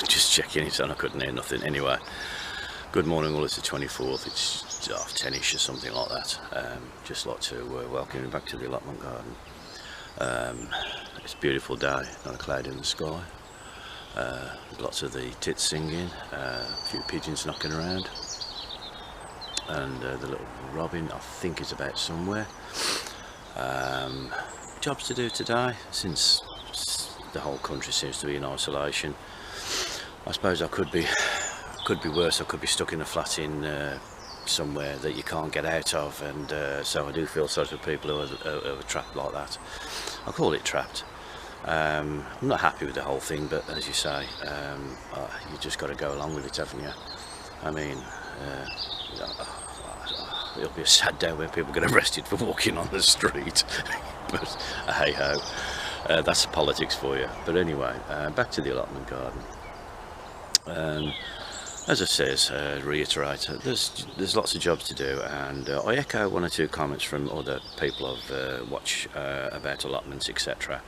Just checking it, and I couldn't hear nothing. Anyway, good morning all. It's the 24th. It's 10ish or something like that. Just like to welcome you back to the allotment garden. It's a beautiful day, not a cloud in the sky. Lots of the tits singing, a few pigeons knocking around, and the little robin I think is about somewhere. Jobs to do today, since the whole country seems to be in isolation. I suppose I could be worse. I could be stuck in a flat in somewhere that you can't get out of, and so I do feel sorry for people who are trapped like that. I call it trapped. I'm not happy with the whole thing, but as you say, you just got to go along with it, haven't you? I mean, it'll be a sad day when people get arrested for walking on the street. But hey ho, that's politics for you. But anyway, back to the allotment garden. As I says, reiterate, there's lots of jobs to do, and I echo one or two comments from other people I've watched about allotments, etc.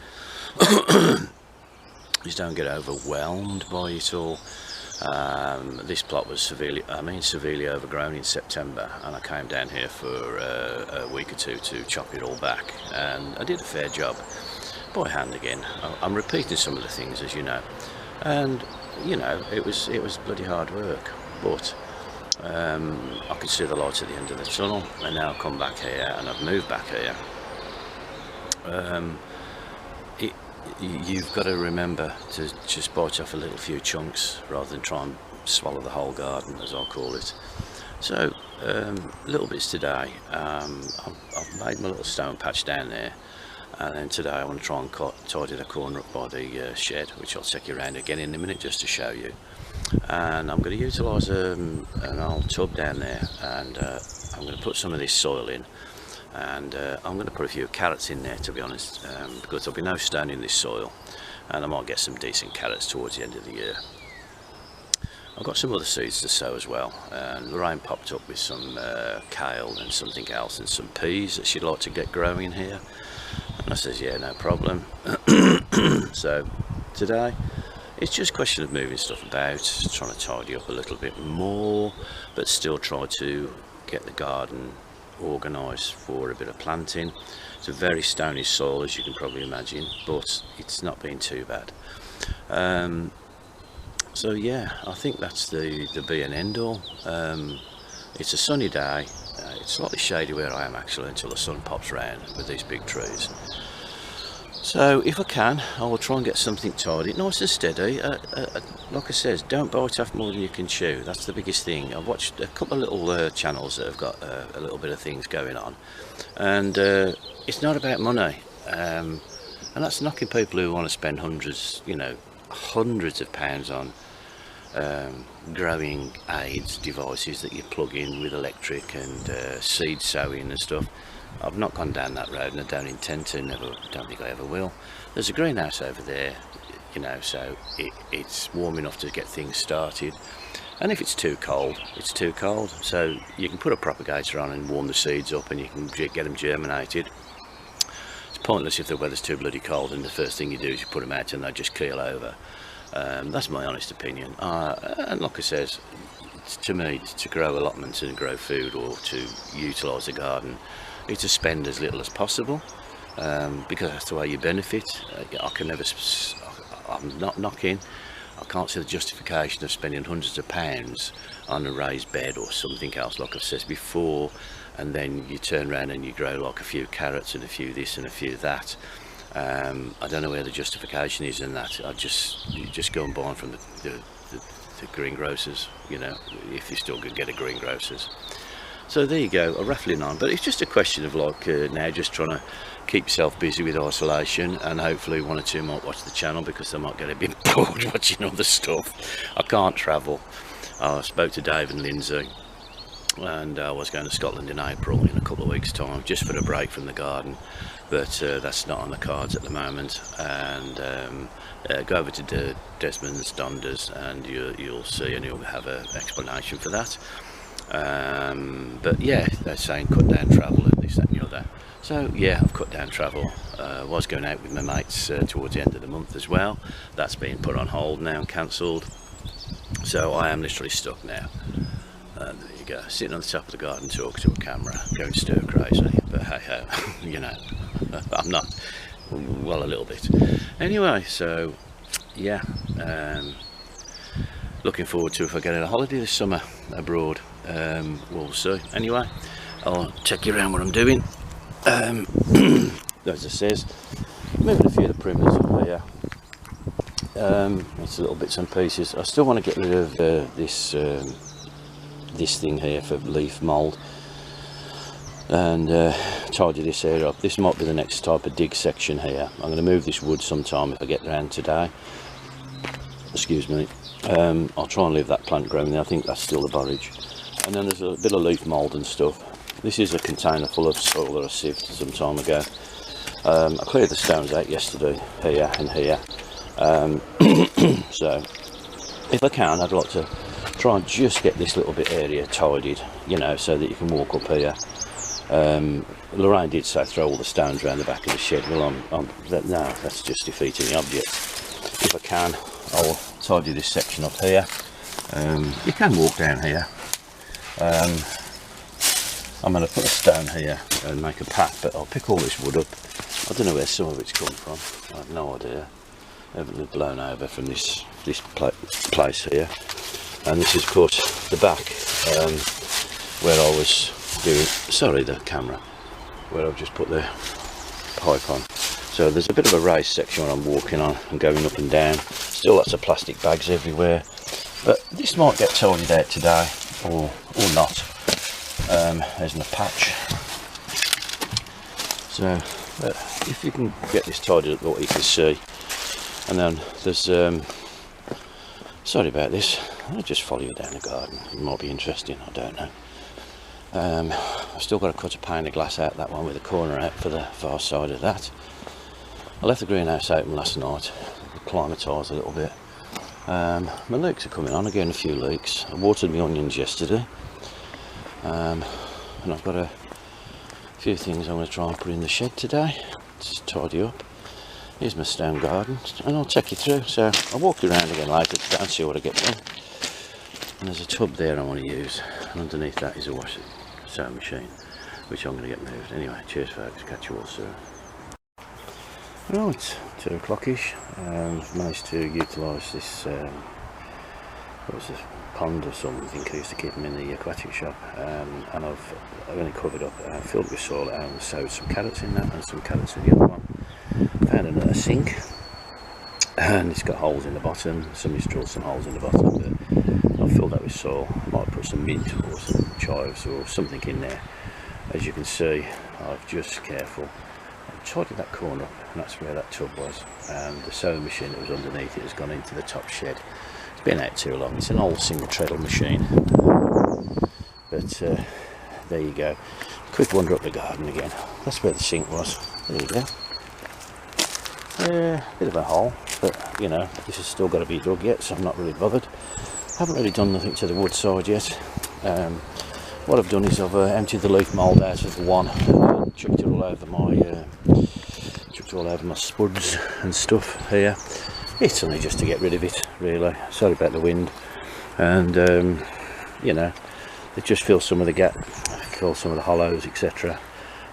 Just don't get overwhelmed by it all. This plot was severely overgrown in September, and I came down here for a week or two to chop it all back, and I did a fair job by hand again. I'm repeating some of the things, as you know, and you know, it was bloody hard work, but I could see the light at the end of the tunnel, and now I've come back here and I've moved back here. You've got to remember to just bite off a little few chunks rather than try and swallow the whole garden, as I'll call it. So little bits today. I've made my little stone patch down there, and then today I want to try and tidy the corner up by the shed, which I'll take you around again in a minute just to show you. And I'm going to utilise an old tub down there, and I'm going to put some of this soil in, and I'm going to put a few carrots in there, to be honest, because there'll be no stone in this soil, and I might get some decent carrots towards the end of the year. I've got some other seeds to sow as well, and Lorraine popped up with some kale and something else and some peas that she'd like to get growing here, and I says yeah, no problem. So today it's just a question of moving stuff about, trying to tidy up a little bit more, but still try to get the garden organised for a bit of planting. It's a very stony soil, as you can probably imagine, but it's not been too bad. So yeah, I think that's the be and end all. It's a sunny day. It's slightly shady where I am actually until the sun pops round with these big trees. So if I can, I will try and get something tidy, nice and steady. Like I says, don't bite off more than you can chew. That's the biggest thing. I've watched a couple of little channels that have got a little bit of things going on, and it's not about money, and that's knocking people who want to spend hundreds of pounds on growing aids devices that you plug in with electric and seed sowing and stuff. I've not gone down that road, and I don't intend to, don't think I ever will. There's a greenhouse over there, you know, so it's warm enough to get things started, and if it's too cold, it's too cold, so you can put a propagator on and warm the seeds up, and you can get them germinated. It's pointless if the weather's too bloody cold and the first thing you do is you put them out and they just keel over. That's my honest opinion, and like I says, to me, to grow allotments and grow food, or to utilise the garden, is to spend as little as possible, because that's the way you benefit. I'm not knocking, I can't see the justification of spending hundreds of pounds on a raised bed or something else, like I've said before, and then you turn around and you grow like a few carrots and a few this and a few that. I don't know where the justification is in that. You just go and buy them from the greengrocers, you know, if you still can get a greengrocers. So there you go, I'm rattling on, but it's just a question of like now just trying to keep yourself busy with isolation, and hopefully one or two might watch the channel because they might get a bit bored watching other stuff. I can't travel. I spoke to Dave and Lindsay, and I was going to Scotland in April in a couple of weeks time, just for a break from the garden, but that's not on the cards at the moment. And go over to Desmond's Donders and you'll see, and you'll have an explanation for that. But yeah, they're saying cut down travel and this, that and the other. So yeah, I've cut down travel. Was going out with my mates towards the end of the month as well. That's been put on hold now and cancelled. So I am literally stuck now. There you go, sitting on the top of the garden talking to a camera, going stir crazy. But hey ho, you know, I'm not. Well, a little bit. Anyway, so yeah, looking forward to if I get a holiday this summer abroad. We'll see. Anyway, I'll take you around what I'm doing. As I says, moving a few of the primrose up here. It's little bits and pieces. I still want to get rid of this thing here for leaf mould and tidy this area up. This might be the next type of dig section here. I'm going to move this wood sometime if I get around today. Excuse me. I'll try and leave that plant growing there. I think that's still the borage. And then there's a bit of leaf mould and stuff. This is a container full of soil that I sieved some time ago. I cleared the stones out yesterday, here and here. So if I can, I'd like to try and just get this little bit area tidied, you know, so that you can walk up here. Lorraine did say throw all the stones around the back of the shed. Well, no, that's just defeating the object. If I can, I'll tidy this section up here. You can walk down here. I'm going to put a stone here and make a path, but I'll pick all this wood up. I don't know where some of it's come from. I have no idea. Evidently blown over from this place here. And this is, of course, the back where I was doing. Sorry, the camera. Where I've just put the pipe on. So there's a bit of a raised section where I'm walking on and going up and down. Still lots of plastic bags everywhere. But this might get tidied out today, or not. There's my patch. So if you can get this tidied up, what you can see. And then there's sorry about this, I'll just follow you down the garden. It might be interesting, I don't know. I've still got to cut a pane of glass out, that one with the corner out for the far side of that. I left the greenhouse open last night, acclimatise a little bit. My leeks are coming on, again a few leeks. I watered my onions yesterday. And I've got a few things I'm going to try and put in the shed today, just tidy up. Here's my stone garden, and I'll take you through. So I'll walk you around again later today and see what I get done. And there's a tub there I want to use, and underneath that is a sewing machine, which I'm going to get moved. Anyway, cheers folks, catch you all soon. Well, it's 2 o'clock-ish. I've managed to utilise this, what was this, pond or something. I used to keep them in the aquatic shop, and I've only covered up, filled with soil, and sowed some carrots in that and some carrots in the other one. Found another sink, and it's got holes in the bottom. Somebody's drilled some holes in the bottom, but I've filled that with soil. I might put some mint or some chives or something in there. As you can see, I've just careful tidied that corner up, and that's where that tub was. And the sewing machine that was underneath it has gone into the top shed. It's been out too long. It's an old single treadle machine, but there you go. Quick wander up the garden again. That's where the sink was. There you go. Bit of a hole, but you know, this has still got to be dug yet, so I'm not really bothered. Haven't really done nothing to the wood side yet. What I've done is I've emptied the leaf mould out of the one, chucked it all over my spuds and stuff here. It's only just to get rid of it, really. Sorry about the wind, and you know, it just fills some of the gap, fills some of the hollows, etc.,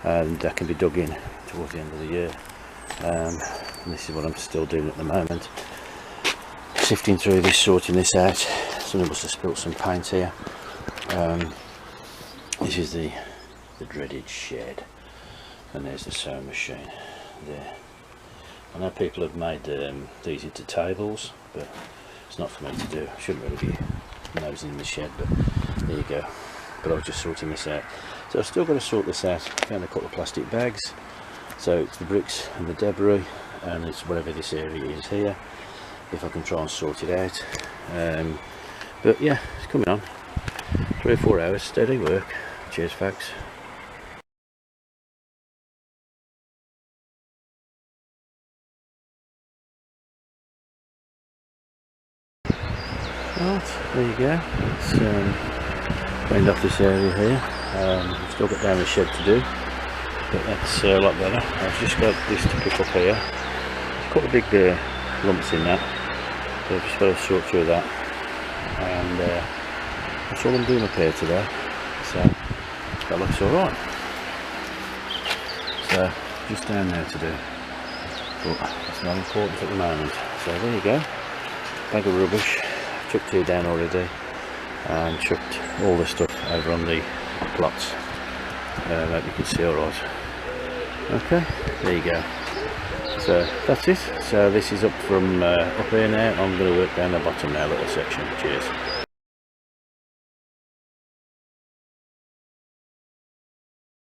and that can be dug in towards the end of the year. And this is what I'm still doing at the moment, sifting through this, sorting this out. Somebody must have spilt some paint here. This is the dreaded shed, and there's the sewing machine there. I know people have made these into tables, but it's not for me to do. I shouldn't really be nosing in the shed, but there you go. But I was just sorting this out, so I've still got to sort this out. Found a couple of plastic bags, so it's the bricks and the debris, and it's whatever this area is here, if I can try and sort it out. But yeah, it's coming on. 3 or 4 hours steady work. Cheers folks. Right, there you go. It's cleaned off this area here. We've still got down the shed to do. but that's a lot better. I've just got this to pick up here. There's quite a big lumps in that, so I've just got to sort through that, and that's all I'm doing up here today, so that looks alright. So just down there to do, but it's not important at the moment. So there you go, bag of rubbish, chucked 2 down already, and chucked all the stuff over on the plots. Hope you can see alright. Okay, there you go. So that's it. So this is up from up here now. I'm going to work down the bottom now, little section. Cheers.